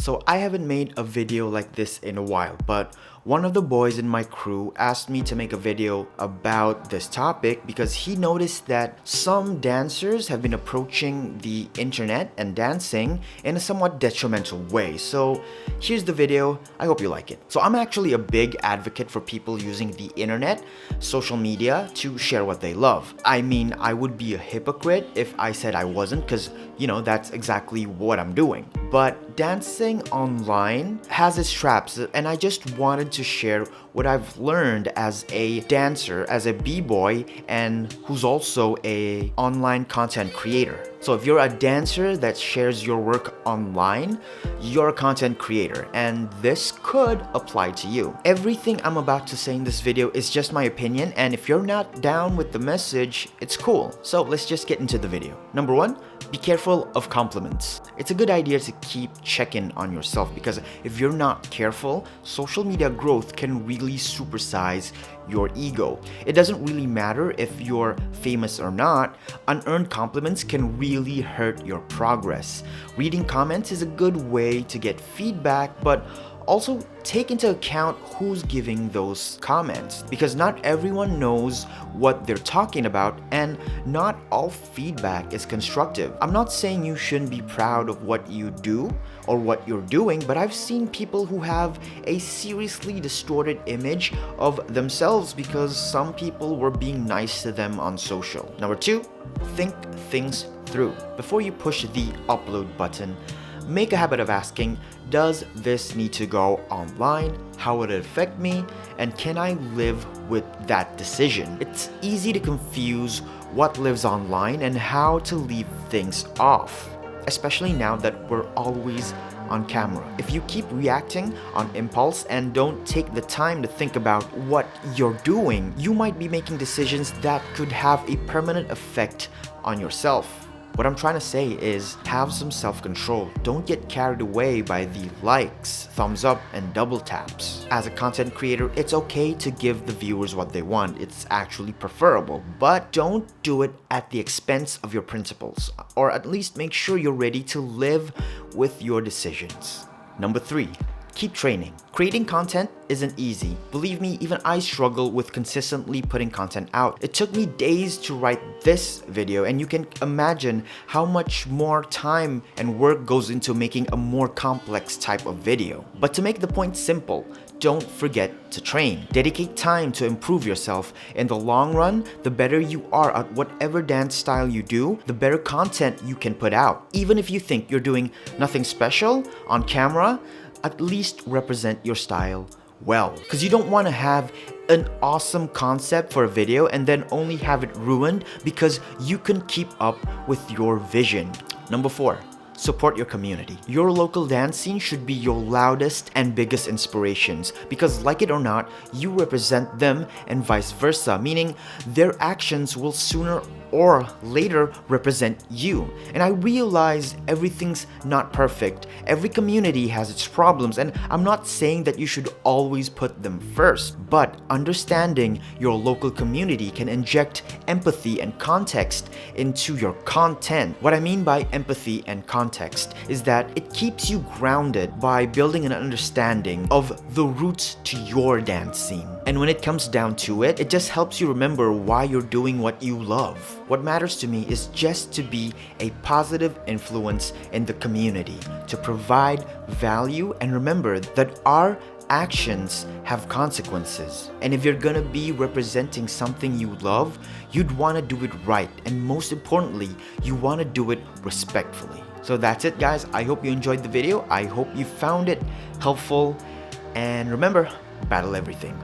So I haven't made a video like this in a while, but one of the boys in my crew asked me to make a video about this topic because he noticed that some dancers have been approaching the internet and dancing in a somewhat detrimental way. So here's the video. I hope you like it. So I'm actually a big advocate for people using the internet, social media, to share what they love. I mean, I would be a hypocrite if I said I wasn't, because that's exactly what I'm doing. But dancing online has its traps, and I just wanted to share what I've learned as a dancer, as a b-boy, and who's also a online content creator. So if you're a dancer that shares your work online, you're a content creator, and this could apply to you. Everything I'm about to say in this video is just my opinion, and if you're not down with the message, it's cool. So let's just get into the video. Number one, be careful of compliments. It's a good idea to keep checking on yourself, because if you're not careful, social media growth can really supersize your ego. It doesn't really matter if you're famous or not. Unearned compliments can really hurt your progress. Reading comments is a good way to get feedback, but also take into account who's giving those comments, because not everyone knows what they're talking about, and not all feedback is constructive. I'm not saying you shouldn't be proud of what you do or what you're doing, but I've seen people who have a seriously distorted image of themselves because some people were being nice to them on social. Number two, think things through. Before you push the upload button, make a habit of asking, does this need to go online? How would it affect me? And can I live with that decision? It's easy to confuse what lives online and how to leave things off, especially now that we're always on camera. If you keep reacting on impulse and don't take the time to think about what you're doing, you might be making decisions that could have a permanent effect on yourself. What I'm trying to say is, have some self-control. Don't get carried away by the likes, thumbs up, and double taps. As a content creator, it's okay to give the viewers what they want. It's actually preferable, but don't do it at the expense of your principles, or at least make sure you're ready to live with your decisions. Number three, keep training. Creating content isn't easy. Believe me, even I struggle with consistently putting content out. It took me days to write this video, and you can imagine how much more time and work goes into making a more complex type of video. But to make the point simple, don't forget to train. Dedicate time to improve yourself. In the long run, the better you are at whatever dance style you do, the better content you can put out. Even if you think you're doing nothing special on camera, at least represent your style well, because you don't want to have an awesome concept for a video and then only have it ruined because you can keep up with your vision. Number four, support your community. Your local dance scene should be your loudest and biggest inspirations, because like it or not, you represent them and vice versa, meaning their actions will sooner or later represent you. And I realize everything's not perfect. Every community has its problems, and I'm not saying that you should always put them first, but understanding your local community can inject empathy and context into your content. What I mean by empathy and context is that it keeps you grounded by building an understanding of the roots to your dance scene. And when it comes down to it, it just helps you remember why you're doing what you love. What matters to me is just to be a positive influence in the community, to provide value, and remember that our actions have consequences. And if you're gonna be representing something you love, you'd wanna do it right. And most importantly, you wanna do it respectfully. So that's it, guys. I hope you enjoyed the video. I hope you found it helpful. And remember, battle everything.